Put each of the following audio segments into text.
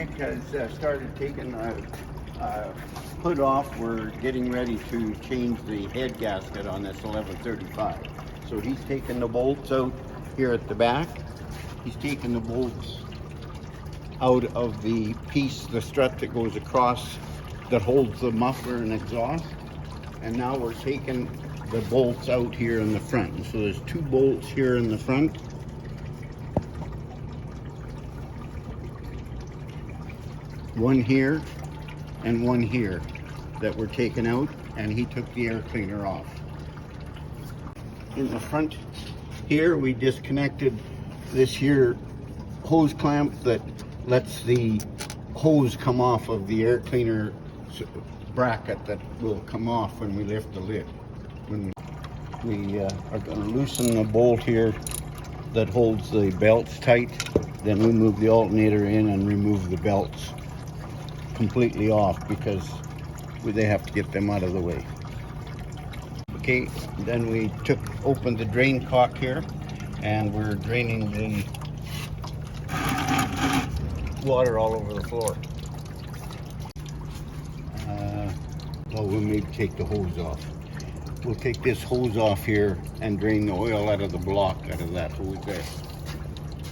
Nick has started taking the hood off. We're getting ready to change the head gasket on this 1135. So he's taking the bolts out here at the back. He's taking the bolts out of the piece, the strut that goes across that holds the muffler and exhaust. And now we're taking the bolts out here in the front. So there's two bolts here in the front. One here and one here that were taken out, and he took the air cleaner off. In the front here, we disconnected this here hose clamp that lets the hose come off of the air cleaner bracket that will come off when we lift the lid. When we are going to loosen the bolt here that holds the belts tight, then we move the alternator in and remove the belts completely off because they have to get them out of the way. Okay, then we opened the drain cock here, and we're draining the water all over the floor. Well, we'll maybe take the hose off. We'll take this hose off here and drain the oil out of the block, out of that hose there.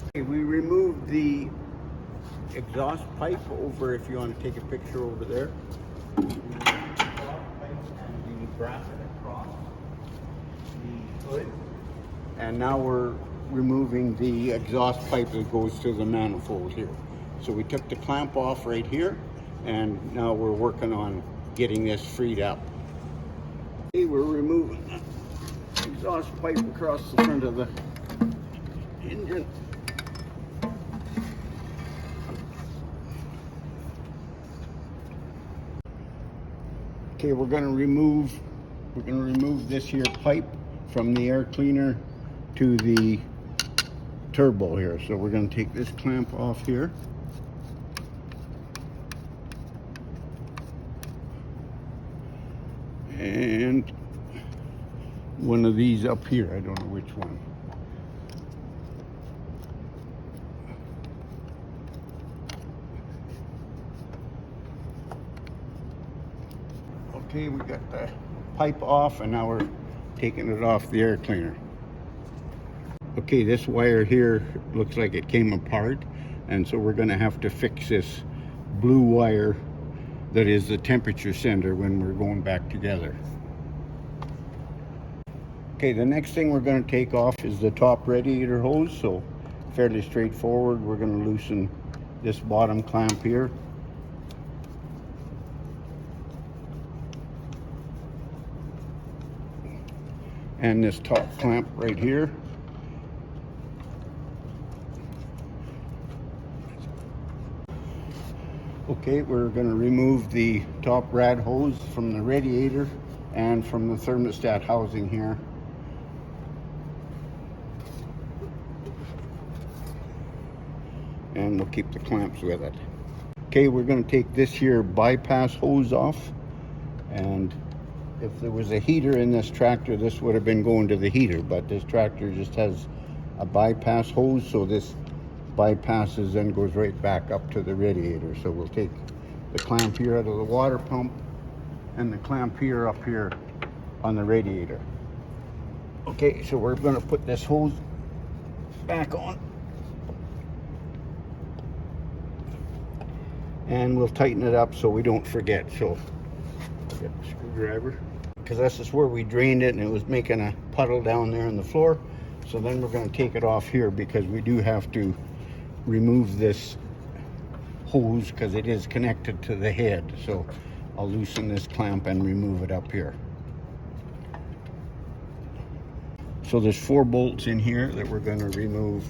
Okay, we removed the exhaust pipe over, if you want to take a picture over there. The bracket across the hood. And now we're removing the exhaust pipe that goes to the manifold here. So we took the clamp off right here, and now we're working on getting this freed up. Okay, we're removing the exhaust pipe across the front of the engine. Okay, we're going to remove this here pipe from the air cleaner to the turbo here. So we're going to take this clamp off here. And one of these up here, I don't know which one. Okay, we got the pipe off, and now we're taking it off the air cleaner. Okay, this wire here looks like it came apart, and so we're going to have to fix this blue wire that is the temperature sender when we're going back together. Okay, the next thing we're going to take off is the top radiator hose. So fairly straightforward. We're going to loosen this bottom clamp here. And this top clamp right here. Okay, we're going to remove the top rad hose from the radiator and from the thermostat housing here. And we'll keep the clamps with it. Okay, we're going to take this here bypass hose off, and if there was a heater in this tractor, this would have been going to the heater, but this tractor just has a bypass hose, so this bypasses and goes right back up to the radiator. So we'll take the clamp here out of the water pump and the clamp here up here on the radiator. Okay, so we're going to put this hose back on, and we'll tighten it up so we don't forget. So I'll get the screwdriver, because this is where we drained it and it was making a puddle down there on the floor. So then we're going to take it off here, because we do have to remove this hose because it is connected to the head. So I'll loosen this clamp and remove it up here. So there's 4 bolts in here that we're going to remove.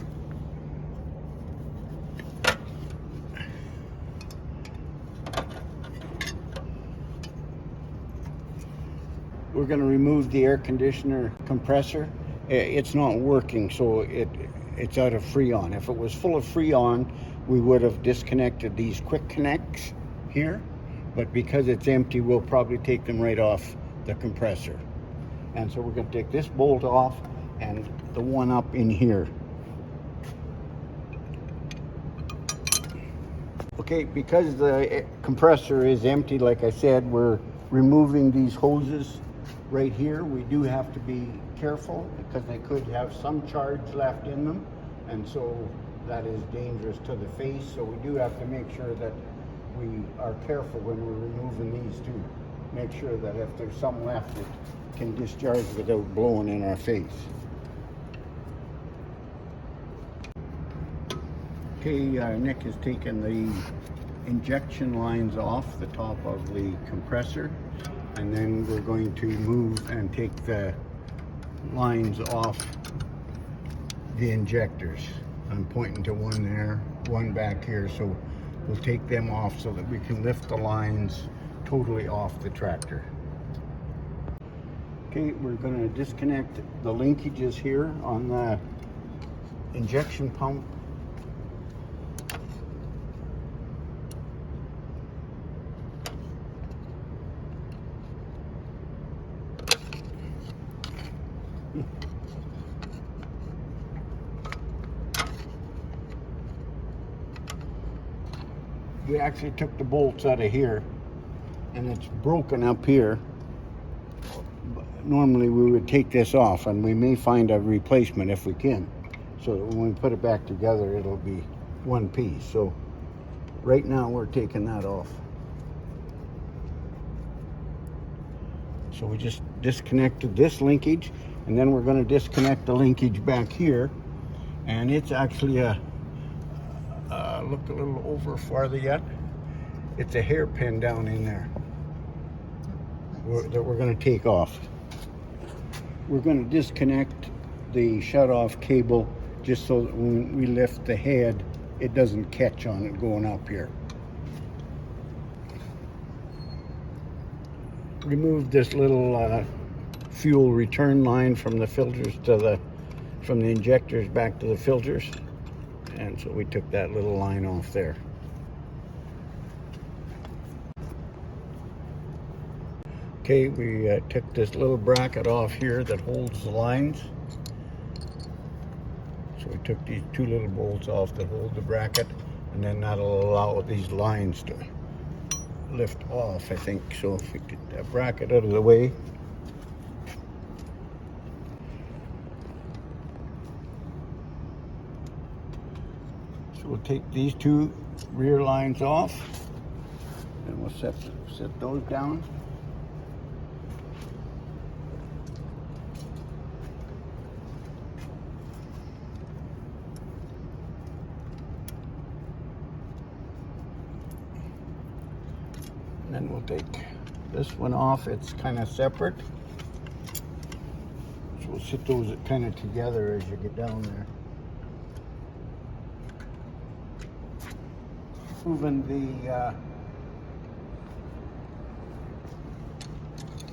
We're going to remove the air conditioner compressor. It's not working, so it's out of Freon. If it was full of Freon, we would have disconnected these quick connects here, but because it's empty, we'll probably take them right off the compressor. And so we're going to take this bolt off and the one up in here. Okay, because the compressor is empty, like I said, we're removing these hoses right here. We do have to be careful because they could have some charge left in them, and so that is dangerous to the face. So we do have to make sure that we are careful when we're removing these to make sure that if there's some left, it can discharge without blowing in our face. Okay, Nick has taken the injection lines off the top of the compressor, and then we're going to move and take the lines off the injectors. I'm pointing to one there, one back here, so we'll take them off so that we can lift the lines totally off the tractor. Okay, we're going to disconnect the linkages here on the injection pump. We actually took the bolts out of here, and it's broken up here. Normally we would take this off, and we may find a replacement if we can, so that when we put it back together it'll be one piece. So right now we're taking that off. So we just disconnected this linkage, and then we're going to disconnect the linkage back here, and it's actually a look a little over farther yet. It's a hairpin down in there that we're going to take off. We're going to disconnect the shut-off cable just so that when we lift the head, it doesn't catch on it going up here. Remove this little fuel return line from the filters to from the injectors back to the filters, and so we took that little line off there. Okay, we took this little bracket off here that holds the lines. So we took these two little bolts off that hold the bracket, and then that'll allow these lines to lift off, I think. So if we get that bracket out of the way. So we'll take these two rear lines off, and we'll set those down. And then we'll take this one off. It's kind of separate. So we'll sit those kind of together as you get down there. Moving the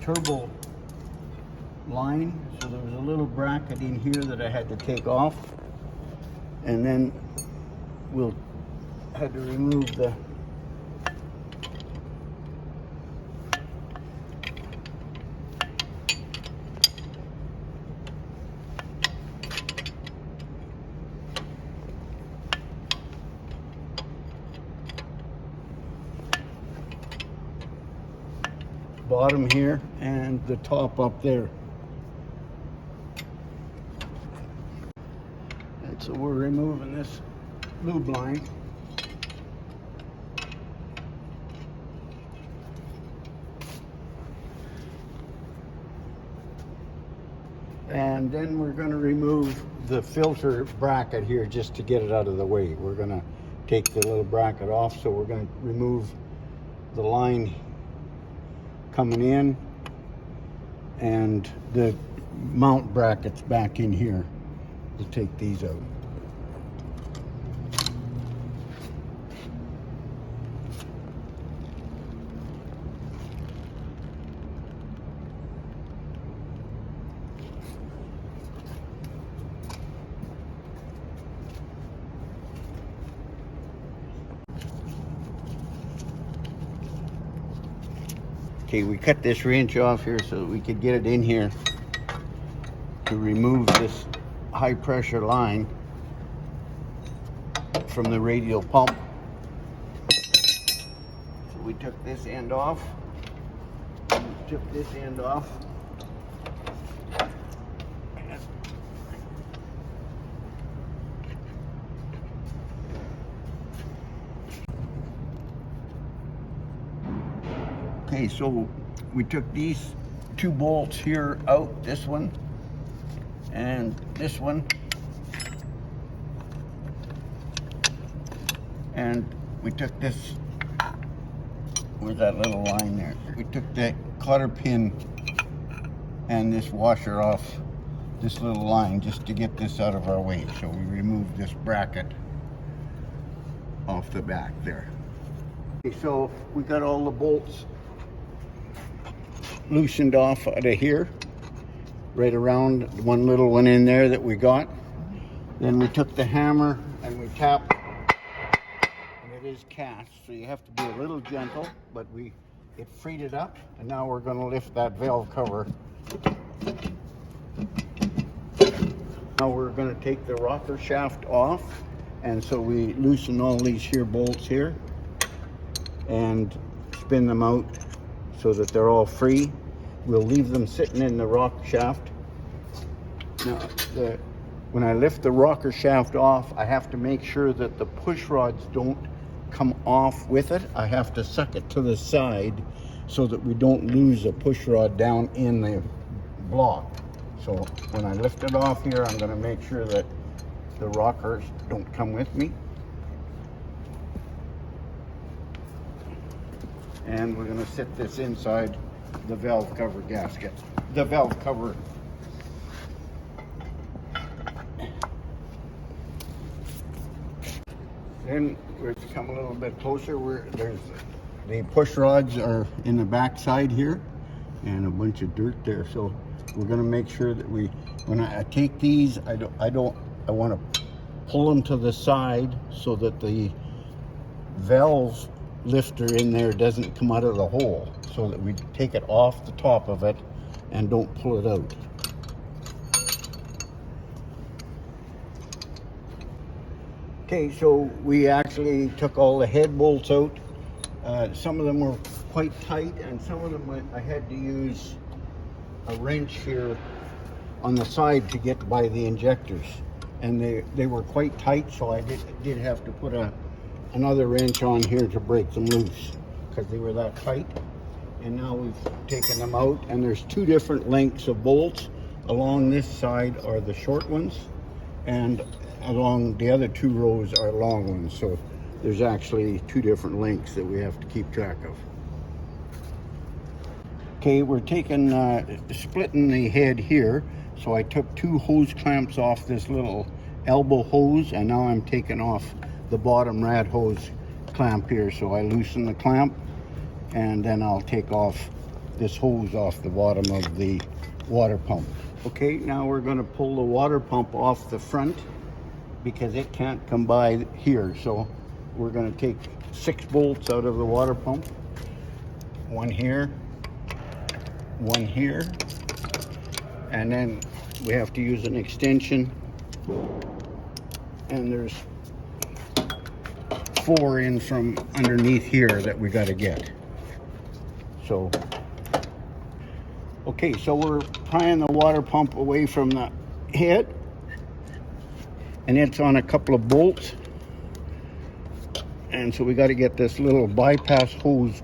turbo line. So there was a little bracket in here that I had to take off. And then we'll had to remove the bottom here and the top up there. And so we're removing this lube line. And then we're going to remove the filter bracket here just to get it out of the way. We're going to take the little bracket off, so we're going to remove the line coming in and the mount brackets back in here. We'll take these out. Okay, we cut this wrench off here so that we could get it in here to remove this high pressure line from the radial pump. we took this end off. We took this end off. Okay, so we took these two bolts here out, this one and this one, and we took this, where's that little line there? We took that cotter pin and this washer off this little line just to get this out of our way. So we removed this bracket off the back there. Okay, so we got all the bolts loosened off out of here, right around one little one in there that we got. Then we took the hammer and we tapped, and it is cast, so you have to be a little gentle, but it freed it up, and now we're going to lift that valve cover. Now we're going to take the rocker shaft off, and so we loosen all these here bolts here and spin them out so that they're all free. We'll leave them sitting in the rocker shaft. Now, when I lift the rocker shaft off, I have to make sure that the push rods don't come off with it. I have to suck it to the side so that we don't lose a push rod down in the block. So when I lift it off here, I'm going to make sure that the rockers don't come with me. And we're going to sit this inside the valve cover gasket. The valve cover. Then we're to come a little bit closer. There's the push rods are in the back side here, and a bunch of dirt there. So we're going to make sure that when I take these, I want to pull them to the side so that the valve lifter in there doesn't come out of the hole, so that we take it off the top of it and don't pull it out. Okay, so we actually took all the head bolts out. Some of them were quite tight, and some of them I had to use a wrench here on the side to get by the injectors, and they were quite tight, so I did have to put another wrench on here to break them loose because they were that tight. And now we've taken them out, and there's two different lengths of bolts. Along this side are the short ones, and along the other two rows are long ones. So there's actually two different lengths that we have to keep track of. Okay, we're taking splitting the head here. So I took two hose clamps off this little elbow hose, and now I'm taking off the bottom rad hose clamp here. So I loosen the clamp, and then I'll take off this hose off the bottom of the water pump. Okay, now we're going to pull the water pump off the front because it can't come by here. So we're going to take 6 bolts out of the water pump. One here, and then we have to use an extension, and there's 4 in from underneath here that we got to get. So okay, so we're prying the water pump away from the head, and it's on a couple of bolts, and so we got to get this little bypass hose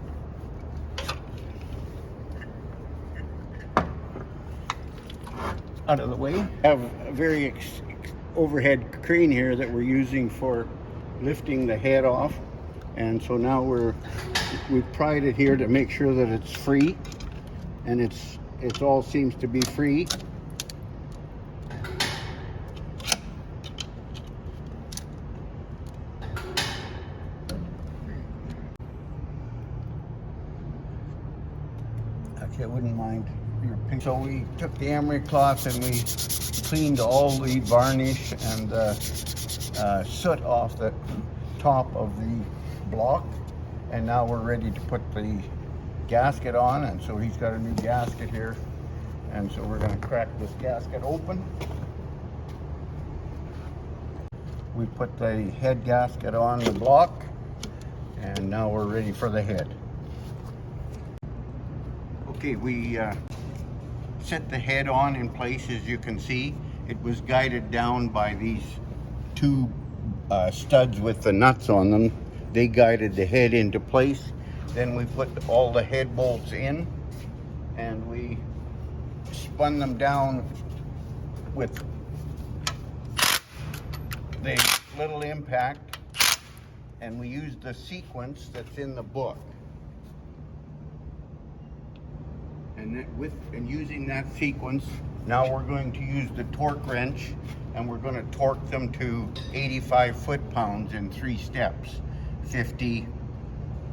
out of the way. I have a very overhead crane here that we're using for lifting the head off, and so now we've pried it here to make sure that it's free, and it all seems to be free. Actually, I wouldn't mind your pink. So we took the emery cloth and we cleaned all the varnish and soot off the top of the block, and now we're ready to put the gasket on. And so he's got a new gasket here, and so we're going to crack this gasket open. We put the head gasket on the block, and now we're ready for the head. Okay, we set the head on in place. As you can see, it was guided down by these two studs with the nuts on them. They guided the head into place. Then we put all the head bolts in and we spun them down with the little impact, and we used the sequence that's in the book. And using that sequence, now we're going to use the torque wrench, and we're going to torque them to 85 foot-pounds in 3 steps: 50,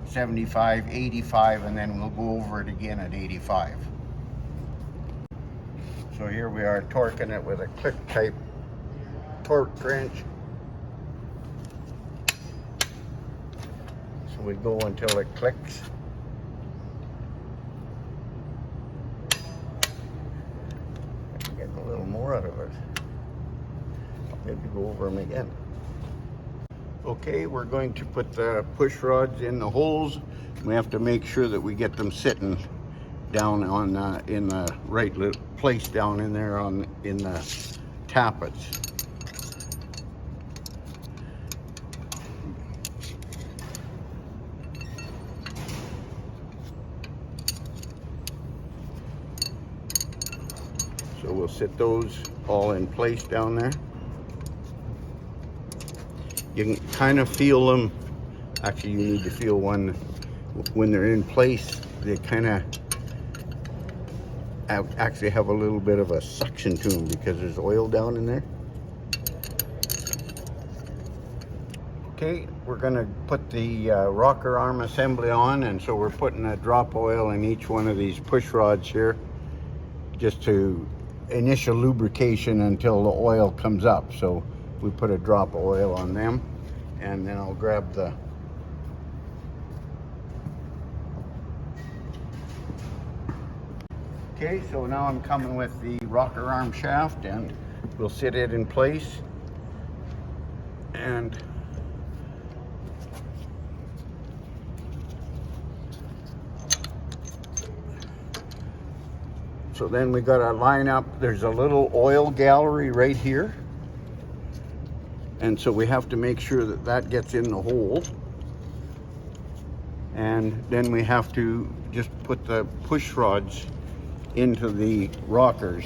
75, 85, and then we'll go over it again at 85. So here we are torquing it with a click type torque wrench. So we go until it clicks. Getting a little more out of it. Maybe go over them again. Okay, we're going to put the push rods in the holes. We have to make sure that we get them sitting down on in the right place down in there in the tappets. So we'll sit those all in place down there. You can kind of feel them. Actually, you need to feel one when they're in place. They kind of actually have a little bit of a suction to them because there's oil down in there. Okay, we're going to put the rocker arm assembly on, and so we're putting a drop oil in each one of these push rods here, just to initial lubrication until the oil comes up. So we put a drop of oil on them, and then I'll grab the okay, so now I'm coming with the rocker arm shaft, and we'll sit it in place. And so then we got to line up. There's a little oil gallery right here, and so we have to make sure that that gets in the hole. And then we have to just put the push rods into the rockers.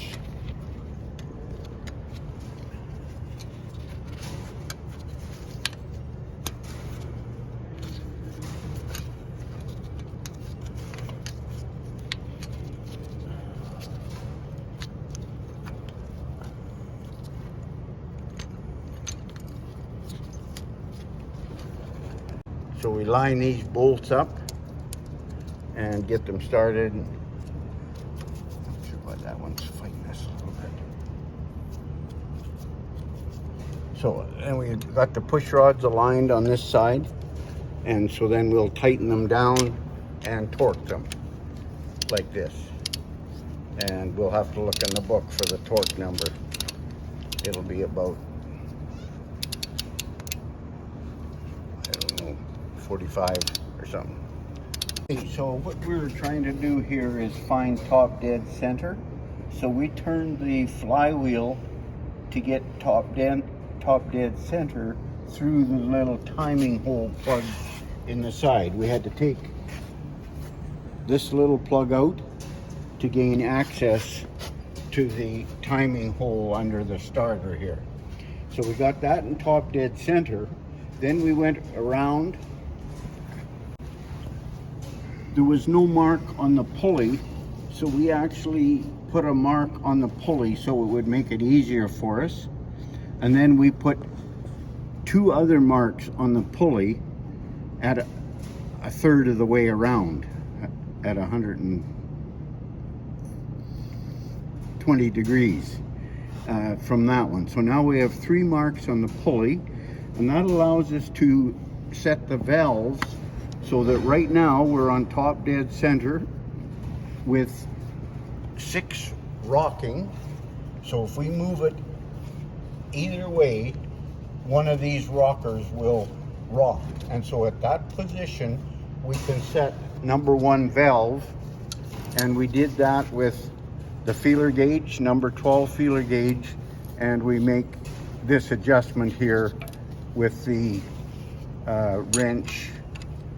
So we line these bolts up and get them started. Not sure why that one's fighting us a little bit. So, and we got the push rods aligned on this side, and so then we'll tighten them down and torque them like this. And we'll have to look in the book for the torque number. It'll be about, I don't know, 45 or something. Okay, so what we're trying to do here is find top dead center. So we turned the flywheel to get top dead center through the little timing hole plug in the side. We had to take this little plug out to gain access to the timing hole under the starter here. So we got that in top dead center. Then we went around. There was no mark on the pulley, so we actually put a mark on the pulley so it would make it easier for us. And then we put 2 other marks on the pulley at a third of the way around at 120 degrees from that one. So now we have 3 marks on the pulley, and that allows us to set the valves so that right now we're on top dead center with 6 rocking. So if we move it either way, one of these rockers will rock. And so at that position, we can set number 1 valve And we did that with the feeler gauge, number 12 feeler gauge, and we make this adjustment here with the wrench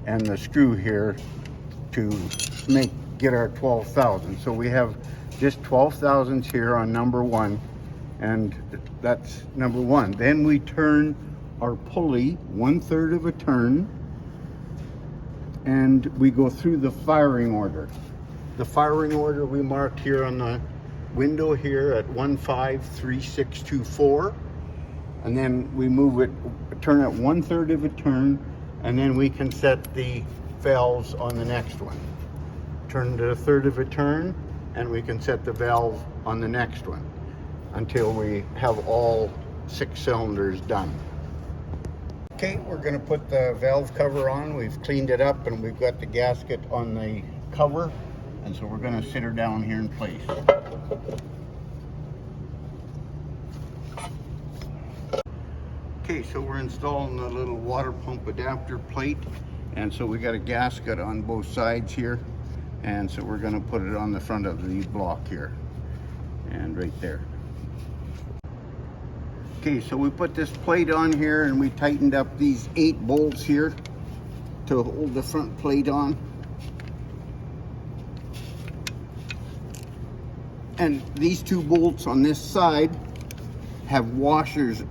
and the screw here to get our 12,000. So we have just 12,000s here on number 1, and that's number 1. Then we turn our pulley 1/3 of a turn, and we go through the firing order. The firing order we marked here on the window here at 153624, and then we move it, turn it 1/3 of a turn, and then we can set the valves on the next one. Turn it 1/3 of a turn, and we can set the valve on the next one until we have all 6 cylinders done. Okay, we're going to put the valve cover on. We've cleaned it up and we've got the gasket on the cover, and so we're going to sit her down here in place. Okay, so we're installing the little water pump adapter plate, and so we got a gasket on both sides here, and so we're going to put it on the front of the block here and right there. Okay, so we put this plate on here and we tightened up these 8 bolts here to hold the front plate on. And these 2 bolts on this side have washers,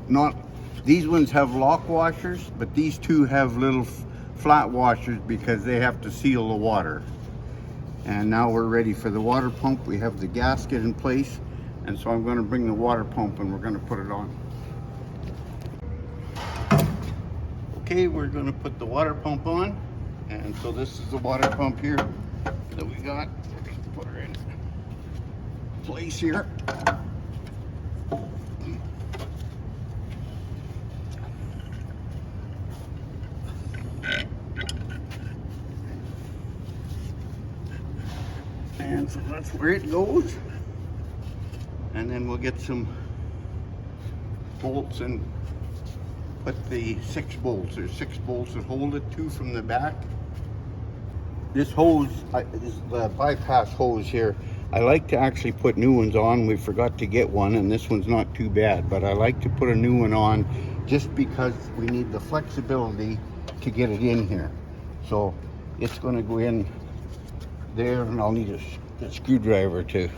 these ones have lock washers, but these 2 have little flat washers because they have to seal the water. And now we're ready for the water pump. We have the gasket in place, and so I'm going to bring the water pump and we're going to put it on. Okay, we're going to put the water pump on, and so this is the water pump here that we got. We're going to put her in place here. And so that's where it goes. And then we'll get some bolts and put the 6 bolts. There's 6 bolts that hold it, 2 from the back. This hose, this is the bypass hose here. I like to actually put new ones on. We forgot to get one, and this one's not too bad, but I like to put a new one on just because we need the flexibility to get it in here. So it's going to go in there, and I'll need a screwdriver too.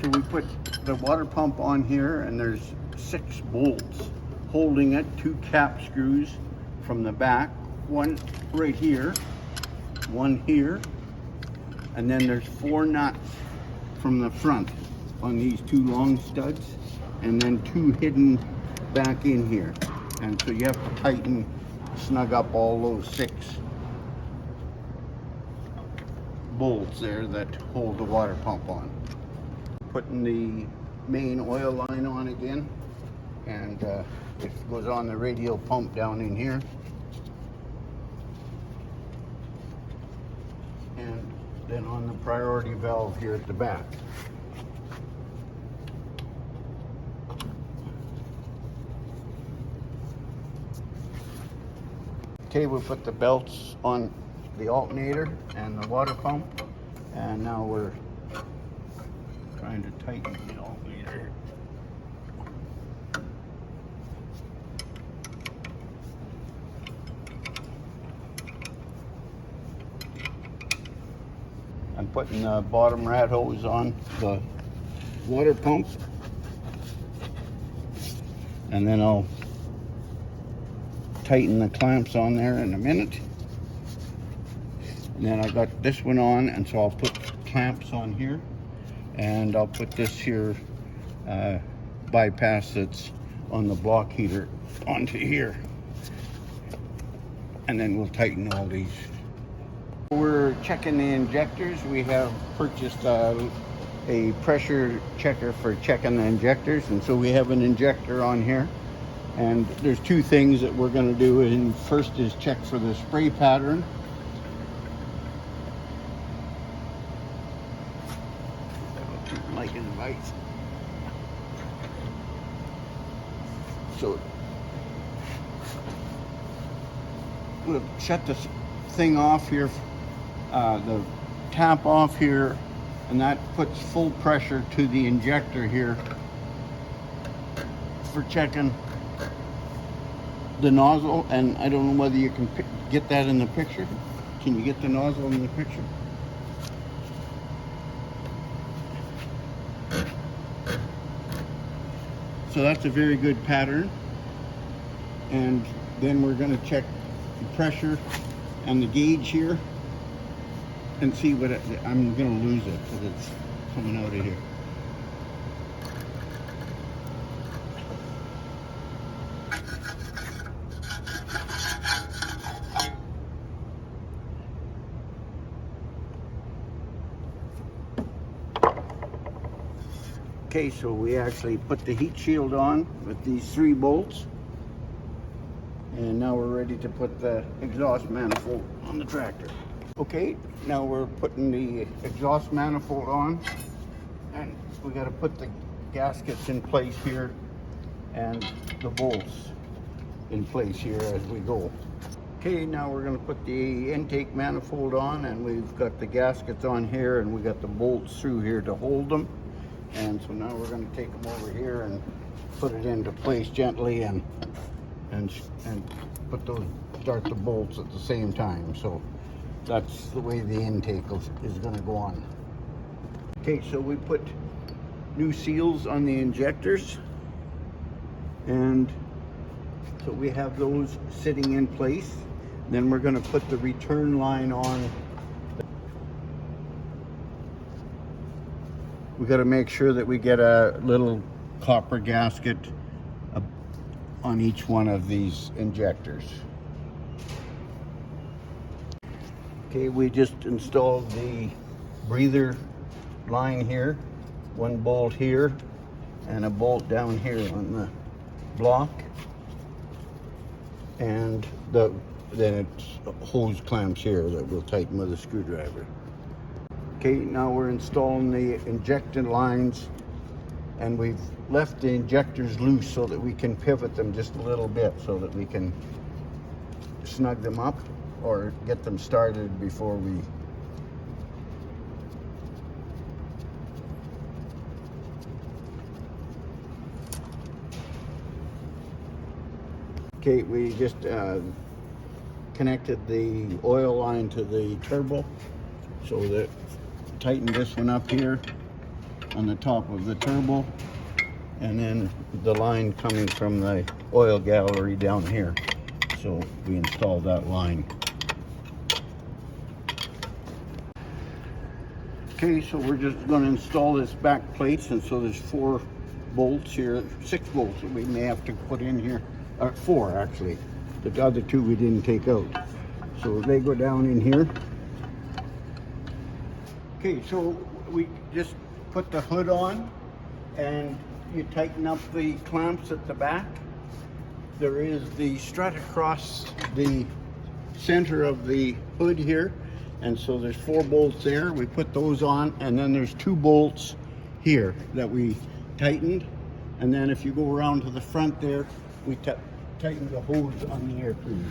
So we put the water pump on here, and there's 6 bolts holding it, 2 cap screws from the back, 1 right here, 1 here, and then there's 4 nuts from the front on these 2 long studs, and then 2 hidden back in here. And so you have to tighten, snug up all those 6 bolts there that hold the water pump on. Putting the main oil line on again, and it goes on the radial pump down in here, and then on the priority valve here at the back. Okay, we'll put the belts on the alternator and the water pump, and now we're trying to tighten the alternator. I'm putting the bottom rat hose on the water pump, and then I'll tighten the clamps on there in a minute. And then I got this one on, and so I'll put clamps on here, and I'll put this here bypass that's on the block heater onto here, and then we'll tighten all these. We're checking the injectors. We have purchased a pressure checker for checking the injectors, and so we have an injector on here. And there's 2 things that we're going to do. And first is check for the spray pattern. Like in the bites. we'll shut this thing off here, the tap off here, and that puts full pressure to the injector here for checking the nozzle. And I don't know whether you can get that in the picture. Can you get the nozzle in the picture? So that's a very good pattern. And then we're going to check the pressure and the gauge here and see what I'm going to lose it because it's coming out of here. Okay, so we actually put the heat shield on with these 3 bolts. And now we're ready to put the exhaust manifold on the tractor. Okay, now we're putting the exhaust manifold on. And we got to put the gaskets in place here and the bolts in place here as we go. Okay, now we're going to put the intake manifold on, and we've got the gaskets on here and we got the bolts through here to hold them. And so now we're going to take them over here and put it into place gently and put those, start the bolts at the same time. So that's the way the intake is going to go on. Okay, so we put new seals on the injectors, and so we have those sitting in place. Then we're going to put the return line on. We got to make sure that we get a little copper gasket on each one of these injectors. Okay, we just installed the breather line here, 1 bolt here and a bolt down here on the block, and then it's hose clamps here that we'll tighten with a screwdriver. Okay, now we're installing the injector lines, and we've left the injectors loose so that we can pivot them just a little bit so that we can snug them up or get them started before we okay, we just connected the oil line to the turbo, so that tighten this one up here on the top of the turbo, and then the line coming from the oil gallery down here. So we installed that line. Okay, so we're just going to install this back plates, and so there's 4 bolts here, 6 bolts that we may have to put in here, or 4 actually. The other 2 we didn't take out. So they go down in here. Okay, so we just put the hood on, and you tighten up the clamps at the back. There is the strut across the center of the hood here, and so there's 4 bolts there. We put those on, and then there's 2 bolts here that we tightened, and then if you go around to the front there, we tighten the hose on the air tube.